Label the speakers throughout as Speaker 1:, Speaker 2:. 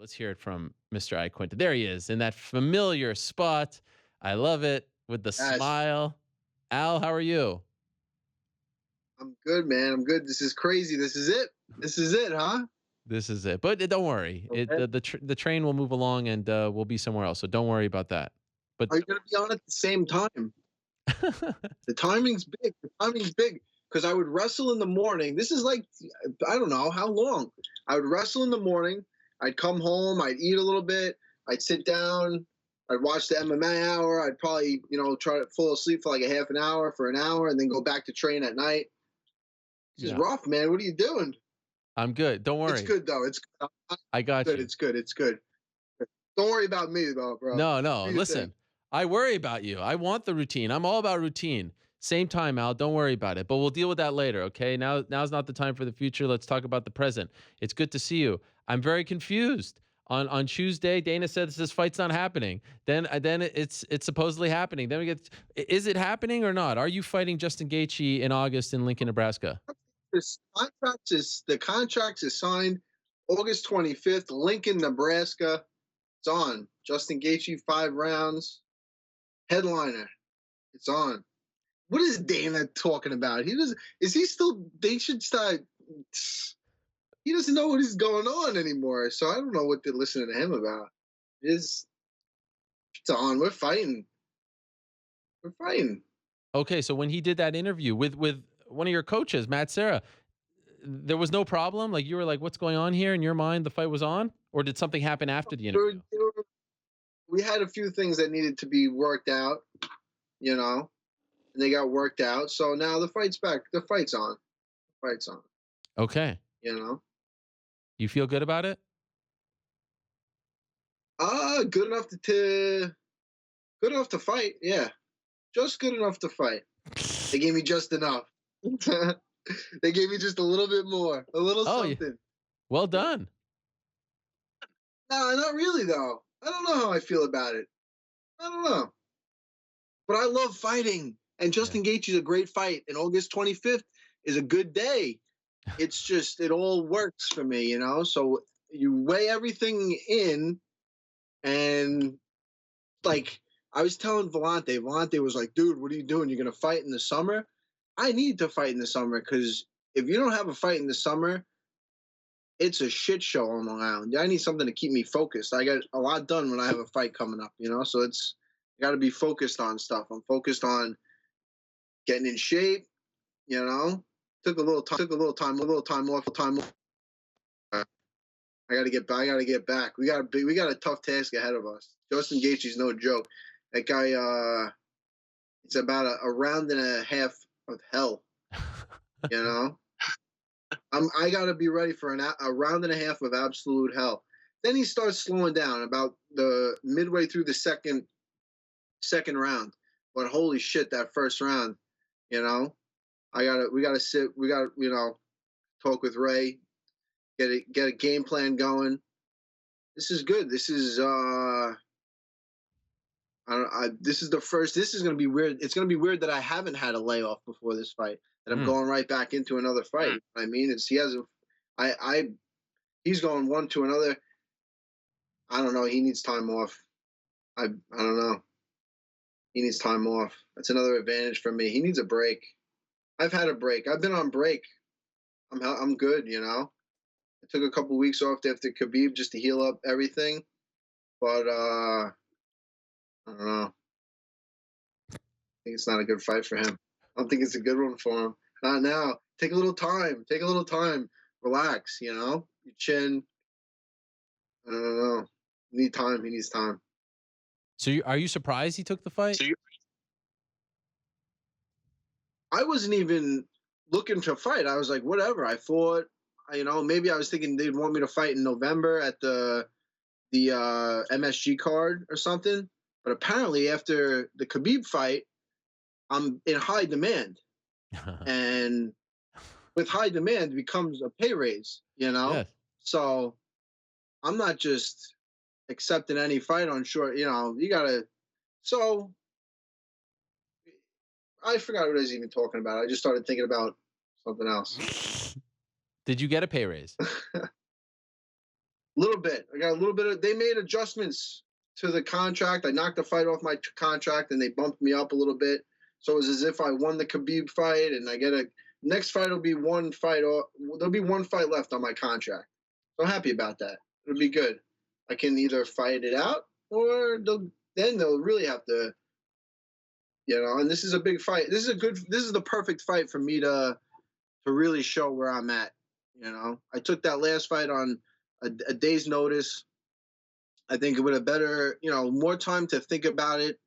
Speaker 1: Let's hear it from Mr. Iaquinta. There he is in that familiar spot. I love it with the
Speaker 2: Yes,
Speaker 1: smile. Al, how are you?
Speaker 2: I'm good, man. I'm good. This is crazy. This is it. This is it, huh?
Speaker 1: This is it. But don't worry. It
Speaker 2: Okay.
Speaker 1: the train will move along and we'll be somewhere else. So don't worry about that. But
Speaker 2: Are you gonna be on at the same time? The timing's big. The timing's big. Because I would wrestle in the morning. This is like I don't know how long. I would wrestle in the morning. I'd come home. I'd eat a little bit. I'd sit down. I'd watch the MMA Hour. I'd probably try to fall asleep for like a half an hour for an hour, and then go back to train at night. This is
Speaker 1: yeah,
Speaker 2: rough, man. What are you doing?
Speaker 1: I'm good. Don't
Speaker 2: It's
Speaker 1: worry.
Speaker 2: good though. It's
Speaker 1: I got
Speaker 2: good.
Speaker 1: you.
Speaker 2: It's good. It's good. Don't worry about me though, bro.
Speaker 1: No, no.
Speaker 2: Do your thing.
Speaker 1: Listen, I worry about you. I want the routine. I'm all about routine. Same time, Al. Don't worry about it. But we'll deal with that later. Okay. Now's not the time for the future. Let's talk about the present. It's good to see you. I'm very confused. On Tuesday, Dana said this fight's not happening. Then it's supposedly happening. Then we get, is it happening or not? Are you fighting Justin Gaethje in August in Lincoln, Nebraska?
Speaker 2: The contract is signed August 25th, Lincoln, Nebraska. It's on. Justin Gaethje, 5 rounds. Headliner. It's on. What is Dana talking about? He doesn't. Is he still? They should start. He doesn't know what is going on anymore. So I don't know what they're listening to him about. It's on. We're fighting. We're fighting.
Speaker 1: Okay, so when he did that interview with one of your coaches, Matt Serra, there was no problem. Like you were like, "What's going on here?" In your mind, the fight was on, or did something happen after the
Speaker 2: We're,
Speaker 1: interview?
Speaker 2: we had a few things that needed to be worked out, you know, and they got worked out. So now the fight's back. The fight's on. The fight's on.
Speaker 1: Okay,
Speaker 2: You know.
Speaker 1: you feel good about it?
Speaker 2: Good enough good enough to fight. Yeah, just good enough to fight. They gave me just enough. They gave me just a little bit more, a little
Speaker 1: Oh, yeah.
Speaker 2: something.
Speaker 1: Well done.
Speaker 2: No, not really though. I don't know how I feel about it. I don't know, but I love fighting, and
Speaker 1: Yeah.
Speaker 2: Justin Gaethje is a great fight. And August 25th is a good day. It's just it all works for me, you know. So you weigh everything in, and like I was telling Volante was like, dude, what are you doing? You're gonna fight in the summer? I need to fight in the summer because if you don't have a fight in the summer, it's a shit show on Long Island. I need something to keep me focused. I got a lot done when I have a fight coming up, you know. So it's got to be focused on stuff. I'm focused on getting in shape, you know. Took a little time off. I got to get back. I got to get back. We got a tough task ahead of us. Justin Gaethje's no joke. That guy, it's about a round and a half of hell. You know, I got to be ready for a round and a half of absolute hell. Then he starts slowing down about the midway through the second round. But holy shit, that first round, you know, we gotta sit, we got talk with Ray, get a game plan going. This is good. This is this is the first. This is gonna be weird. It's gonna be weird that I haven't had a layoff before this fight. That I'm
Speaker 1: Mm.
Speaker 2: going right back into another fight. I mean, he hasn't. He's going one to another. I don't know. He needs time off. I don't know. He needs time off. That's another advantage for me. He needs a break. I've had a break. I've been on break. I'm good. You know. I took a couple weeks off after Khabib just to heal up everything. But I don't know. I think it's not a good fight for him. I don't think it's a good one for him. Not now. Take a little time. Take a little time. Relax. You know. Your chin. I don't know. You need time. He needs time.
Speaker 1: So are you surprised he took the fight?
Speaker 2: I wasn't even looking to fight. I was like, whatever. I fought. Maybe I was thinking they'd want me to fight in November at the MSG card or something. But apparently, after the Khabib fight, I'm in high demand, and with high demand becomes a pay raise. You know,
Speaker 1: Yes.
Speaker 2: so I'm not just accepting any fight on short. You know, you gotta. So I forgot what I was even talking about. I just started thinking about something else.
Speaker 1: Did you get a pay raise?
Speaker 2: little bit. I got a little bit of. They made adjustments to the contract. I knocked the fight off my contract, and they bumped me up a little bit. So it was as if I won the Khabib fight, and I get a next fight will be one fight. There'll be one fight left on my contract. So I'm happy about that. It'll be good. I can either fight it out, or then they'll really have to, And this is a big fight. This is the perfect fight for me to really show where I'm at. I took that last fight on a day's notice. I think it would have better, more time to think about it,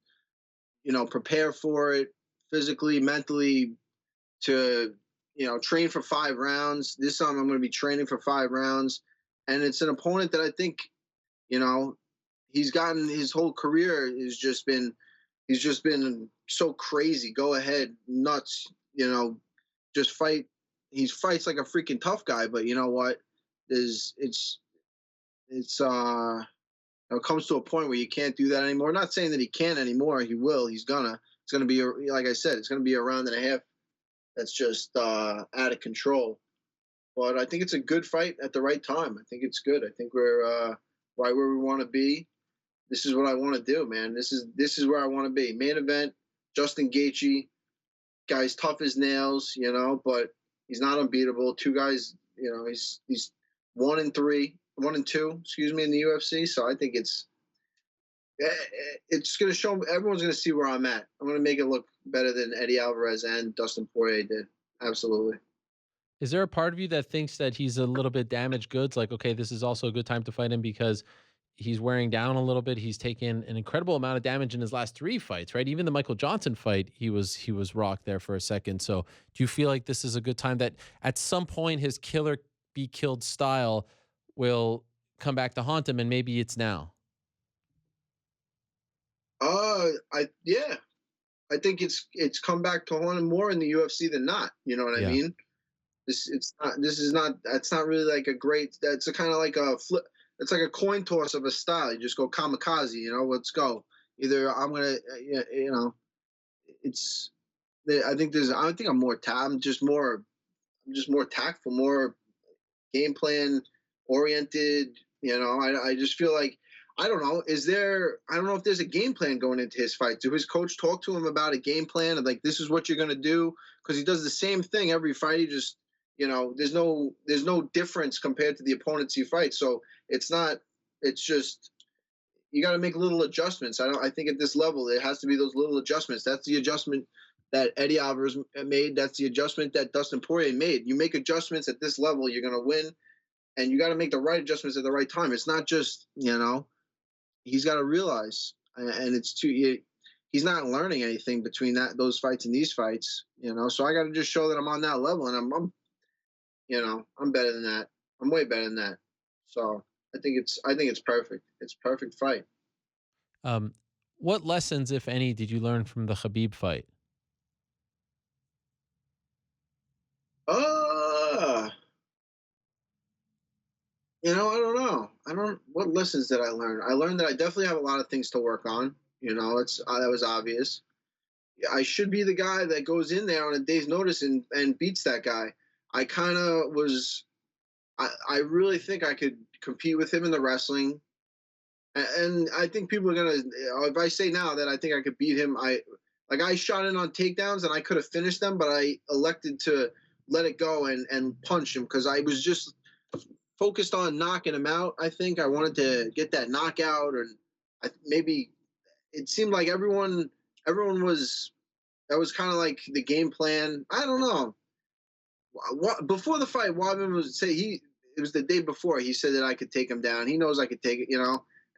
Speaker 2: prepare for it physically, mentally, to, train for 5 rounds. This time I'm going to be training for 5 rounds. And it's an opponent that I think, he's gotten his whole career he's just been so crazy. Go ahead, nuts, just fight. He fights like a freaking tough guy, but you know what? It comes to a point where you can't do that anymore. Not saying that he can't anymore. He will. He's gonna. It's gonna be, like I said, it's gonna be a round and a half. That's just out of control. But I think it's a good fight at the right time. I think it's good. I think we're right where we want to be. This is what I want to do, man. This is where I want to be. Main event, Justin Gaethje, guy's tough as nails, but he's not unbeatable. Two guys, he's 1-3, 1-2, excuse me, in the UFC. So I think it's going to show. Everyone's going to see where I'm at. I'm going to make it look better than Eddie Alvarez and Dustin Poirier did. Absolutely.
Speaker 1: Is there a part of you that thinks that he's a little bit damaged goods? Like, okay, this is also a good time to fight him because he's wearing down a little bit. He's taken an incredible amount of damage in his last 3 fights, right? Even the Michael Johnson fight, he was rocked there for a second. So do you feel like this is a good time that at some point his killer be killed style will come back to haunt him, and maybe it's now?
Speaker 2: Yeah. I think it's come back to haunt him more in the UFC than not. You know what I
Speaker 1: Yeah.
Speaker 2: mean? That's not really like a great. That's a kind of like a flip. It's like a coin toss of a style. You just go kamikaze. Let's go. Either I'm gonna, it's. I think I'm more. I'm just more tactful, more game plan oriented. I just feel like, I don't know. I don't know if there's a game plan going into his fight. Do his coach talk to him about a game plan of like, this is what you're going to do? Because he does the same thing every fight. He just, there's no difference compared to the opponents he fights. So it's just, you got to make little adjustments. I think at this level, it has to be those little adjustments. That's the adjustment that Eddie Alvarez made. That's the adjustment that Dustin Poirier made. You make adjustments at this level, you're going to win. And you got to make the right adjustments at the right time. It's not just, he's got to realize, and he's not learning anything between those fights and these fights, So I got to just show that I'm on that level, and I'm better than that. I'm way better than that. So I think it's perfect. It's a perfect fight.
Speaker 1: What lessons, if any, did you learn from the Khabib fight?
Speaker 2: I don't know. What lessons did I learn? I learned that I definitely have a lot of things to work on. That was obvious. I should be the guy that goes in there on a day's notice and beats that guy. I kind of was. I really think I could compete with him in the wrestling, and I think people are gonna. If I say now that I think I could beat him, I shot in on takedowns and I could have finished them, but I elected to let it go and punch him because I was just focused on knocking him out. I think I wanted to get that knockout, and maybe it seemed like everyone was. That was kind of like the game plan. I don't know. Before the fight, Wadman it was the day before. He said that I could take him down. He knows I could take it,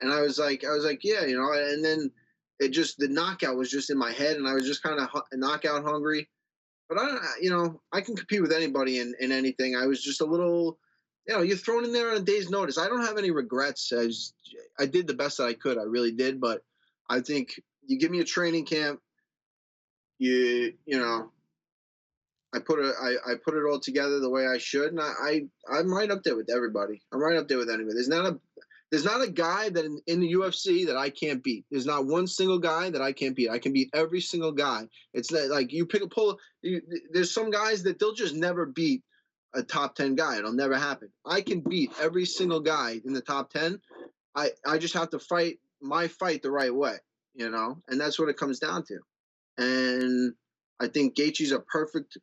Speaker 2: And I was like, yeah, And then the knockout was just in my head, and I was just kind of knockout hungry. But I can compete with anybody in anything. I was just a little, you're thrown in there on a day's notice. I don't have any regrets. I did the best that I could. I really did. But I think you give me a training camp, I put it all together the way I should, and I'm right up there with everybody. I'm right up there with anybody. There's not a guy that in the UFC that I can't beat. There's not one single guy that I can't beat. I can beat every single guy. It's like you pick a pull. There's some guys that they'll just never beat a top 10 guy. It'll never happen. I can beat every single guy in the top 10. I just have to fight my fight the right way, and that's what it comes down to. And I think Gaethje's a perfect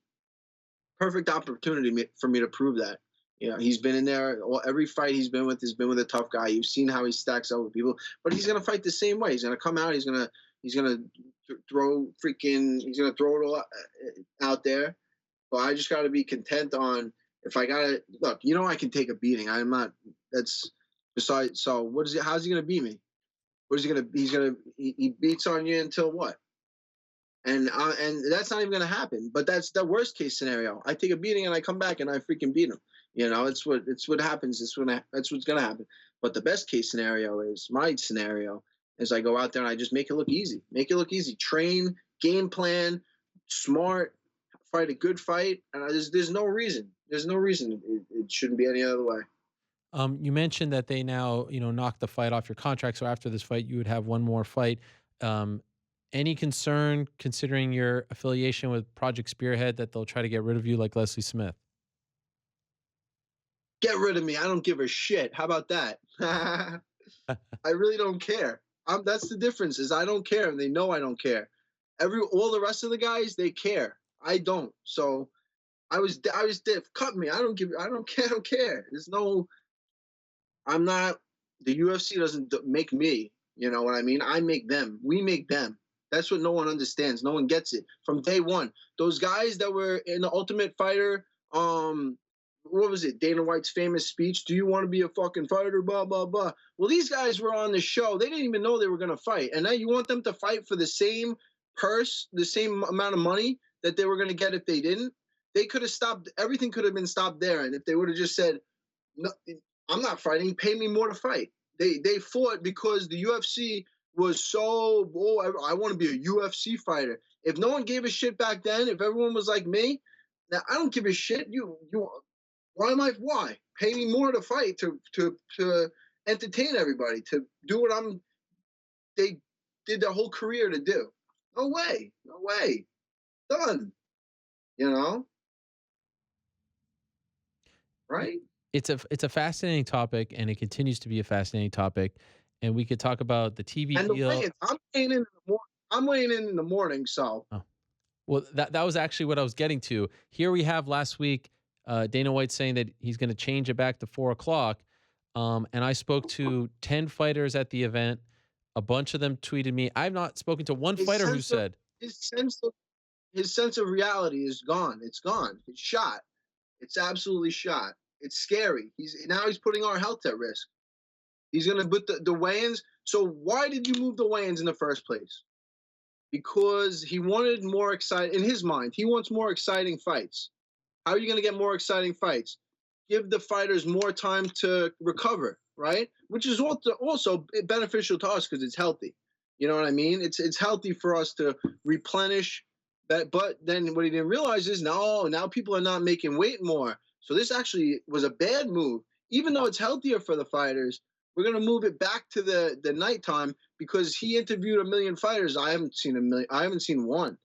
Speaker 2: opportunity for me to prove that. He's been in there. Well, every fight he's been with has been with a tough guy. You've seen how he stacks up with people, but he's gonna fight the same way. He's gonna come out. He's gonna throw freaking. He's gonna throw it all out there. But I just got to be content on if I gotta look. I can take a beating. I'm not. That's besides. So what is it? How's he gonna beat me? What is he gonna? He beats on you until what? And that's not even going to happen. But that's the worst case scenario. I take a beating and I come back and I freaking beat him. It's what happens. That's what's going to happen. But the best case scenario is my scenario is I go out there and I just make it look easy. Make it look easy. Train, game plan, smart, fight a good fight. And there's no reason. There's no reason it shouldn't be any other way.
Speaker 1: You mentioned that they now, knocked the fight off your contract. So after this fight, you would have one more fight. Any concern considering your affiliation with Project Spearhead that they'll try to get rid of you like Leslie Smith?
Speaker 2: Get rid of me. I don't give a shit. How about that? I really don't care. That's the difference is I don't care and they know I don't care. All the rest of the guys, they care. I don't. So I was cut me. I don't care. I don't care. I'm not, the UFC doesn't make me, you know what I mean? I make them. We make them. That's what no one understands. No one gets it from day one. Those guys that were in the Ultimate Fighter, what was it? Dana White's famous speech. Do you want to be a fucking fighter? Blah, blah, blah. Well, these guys were on the show. They didn't even know they were going to fight. And now you want them to fight for the same purse, the same amount of money that they were going to get if they didn't. They could have stopped. Everything could have been stopped there. And if they would have just said, no, I'm not fighting. Pay me more to fight. They fought because the UFC was so, I want to be a UFC fighter. If no one gave a shit back then, if everyone was like me, now I don't give a shit. Why? Pay me more to fight, to entertain everybody, to do what they did their whole career to do. No way. Done. Right?
Speaker 1: It's a fascinating topic, and it continues to be a fascinating topic. And we could talk about the TV
Speaker 2: And the
Speaker 1: deal.
Speaker 2: way I'm weighing in the morning, so.
Speaker 1: Oh. Well, that was actually what I was getting to. Here we have last week, Dana White saying that he's going to change it back to 4:00. And I spoke to 10 fighters at the event. A bunch of them tweeted me. I've not spoken to one fighter who said
Speaker 2: his sense of reality is gone. It's gone. It's shot. It's absolutely shot. It's scary. He's putting our health at risk. He's going to put the weigh-ins. So why did you move the weigh-ins in the first place? Because he wanted more exciting, in his mind, he wants more exciting fights. How are you going to get more exciting fights? Give the fighters more time to recover, right? Which is also beneficial to us because it's healthy. You know what I mean? It's healthy for us to replenish that. But then what he didn't realize is now people are not making weight more. So this actually was a bad move. Even though it's healthier for the fighters, we're going to move it back to the nighttime because he interviewed a million fighters. I haven't seen one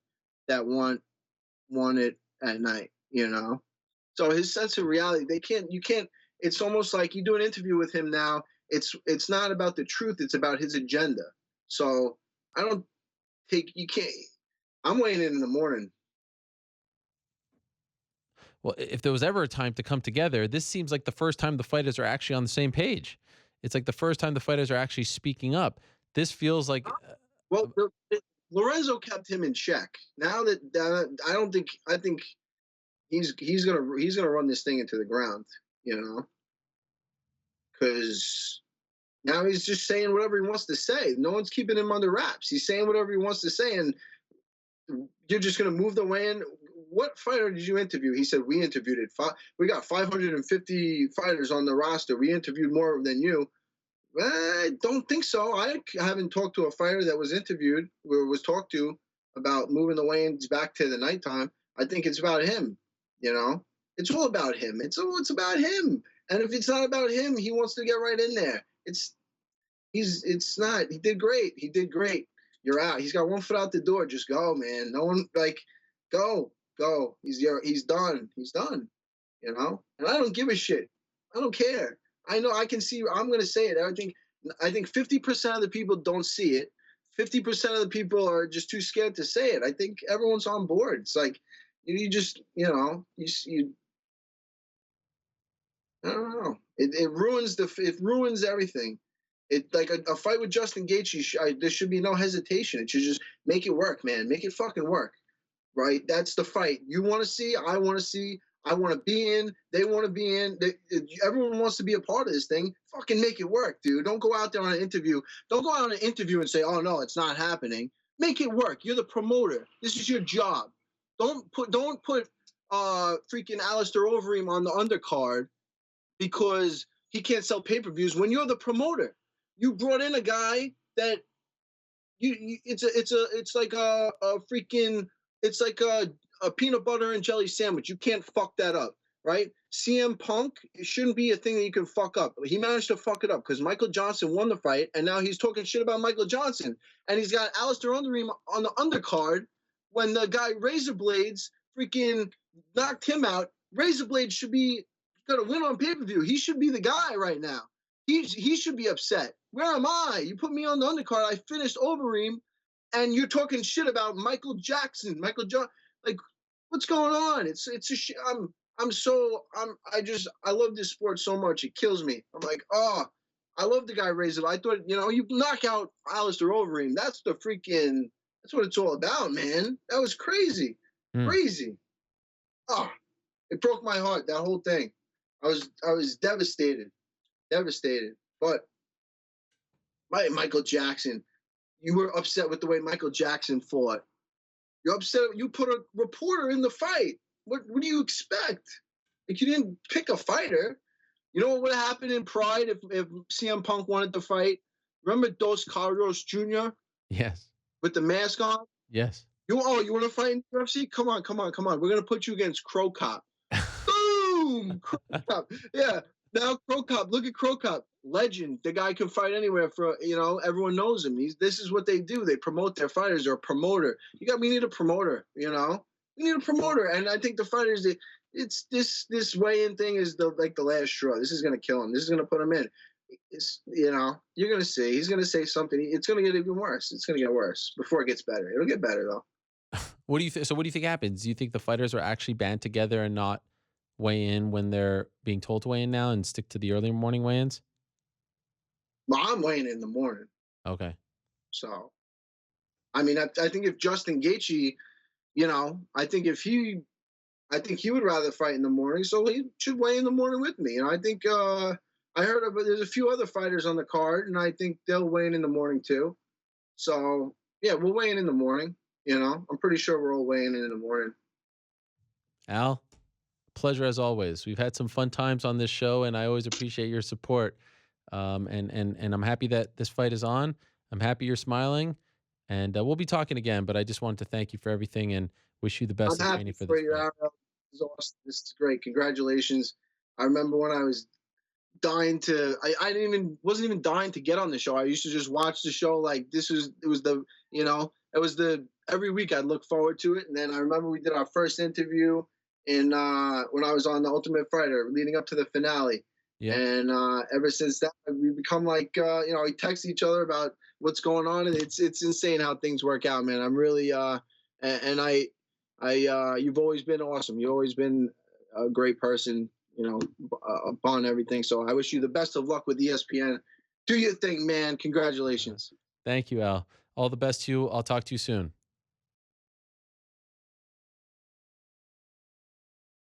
Speaker 2: that won it at night, So his sense of reality, you can't, it's almost like you do an interview with him now. It's not about the truth. It's about his agenda. So I'm weighing in the morning.
Speaker 1: Well, if there was ever a time to come together, this seems like the first time the fighters are actually on the same page. It's like the first time the fighters are actually speaking up. This feels like
Speaker 2: well, Lorenzo kept him in check. Now that I think he's gonna run this thing into the ground, because now he's just saying whatever he wants to say. No one's keeping him under wraps. He's saying whatever he wants to say, and you're just gonna move the weigh-in. What fighter did you interview? He said, we interviewed it. We got 550 fighters on the roster. We interviewed more than you. I don't think so. I haven't talked to a fighter that was interviewed or was talked to about moving the weigh-ins back to the nighttime. I think it's about him, It's all about him. It's about him. And if it's not about him, he wants to get right in there. It's not. He did great. You're out. He's got one foot out the door. Just go, man. No one go. He's done. And I don't give a shit. I don't care. I know I can see. I'm gonna say it. I think 50% of the people don't see it. 50% of the people are just too scared to say it. I think everyone's on board. It's like you just you I don't know. It ruins everything. It like a fight with Justin Gaethje. There should be no hesitation. It should just make it work, man. Make it fucking work. Right? That's the fight you want to see. I want to see. I want to be in. They want to be in. Everyone wants to be a part of this thing. Fucking make it work, dude. Don't go out there on an interview. Don't go out on an interview and say, "Oh no, it's not happening." Make it work. You're the promoter. This is your job. Don't put freaking Alistair Overeem on the undercard because he can't sell pay-per-views when you're the promoter. You brought in a guy that it's like a freaking it's like a peanut butter and jelly sandwich. You can't fuck that up, right? CM Punk, it shouldn't be a thing that you can fuck up. He managed to fuck it up because Michael Johnson won the fight, and now he's talking shit about Michael Johnson, and he's got Alistair Overeem on the undercard when the guy Razor Blades freaking knocked him out. Razor Blades should be gonna win on pay-per-view. He should be the guy right now. He should be upset. Where am I? You put me on the undercard. I finished Overeem, and you're talking shit about Michael Jackson, Michael John. Like, what's going on? I love this sport so much. It kills me. I'm like, oh, I love the guy Razor. I thought, you knock out Alistair Overeem. That's what it's all about, man. That was crazy. Crazy. Oh, it broke my heart, that whole thing. I was devastated. Devastated. But Michael Jackson, you were upset with the way Michael Jackson fought. You're upset. You put a reporter in the fight. What do you expect? Like, you didn't pick a fighter. You know what would have happened in Pride if CM Punk wanted to fight? Remember Dos Carlos Jr.?
Speaker 1: Yes.
Speaker 2: With the mask on?
Speaker 1: Yes.
Speaker 2: You want to fight in UFC? Come on. We're going to put you against Crow Cop. Boom! Crow Cop. Yeah. Now Crow Cop, look at Crow Cop, legend. The guy can fight anywhere. Everyone knows him. This is what they do. They promote their fighters. They're a promoter. We need a promoter. We need a promoter. And I think the fighters, it's this weigh-in thing is the last straw. This is gonna kill him. This is gonna put him in. You're gonna see. He's gonna say something. It's gonna get even worse. It's gonna get worse before it gets better. It'll get better though.
Speaker 1: What do you think? So what do you think happens? Do you think the fighters are actually band together and not weigh in when they're being told to weigh in now and stick to the early morning weigh-ins?
Speaker 2: Well, I'm weighing in the morning.
Speaker 1: Okay.
Speaker 2: So, I mean, I think if Justin Gaethje, I think he would rather fight in the morning, so he should weigh in the morning with me. And I think I heard there's a few other fighters on the card, and I think they'll weigh in the morning too. So yeah, we'll weigh in the morning. I'm pretty sure we're all weighing in the morning.
Speaker 1: Al, pleasure as always. We've had some fun times on this show, and I always appreciate your support. And I'm happy that this fight is on. I'm happy you're smiling, and we'll be talking again. But I just wanted to thank you for everything and wish you the best in training for this
Speaker 2: you,
Speaker 1: fight.
Speaker 2: Ariel. This is awesome. This is great. Congratulations. I remember when I was dying to. I wasn't even dying to get on the show. I used to just watch the show like it was the every week I'd look forward to it. And then I remember we did our first interview when I was on The Ultimate Fighter leading up to the finale. Yeah. And ever since that, we become like, we text each other about what's going on. And it's insane how things work out, man. I'm really, you've always been awesome. You've always been a great person, upon everything. So I wish you the best of luck with ESPN. Do your thing, man. Congratulations.
Speaker 1: Thank you, Al. All the best to you. I'll talk to you soon.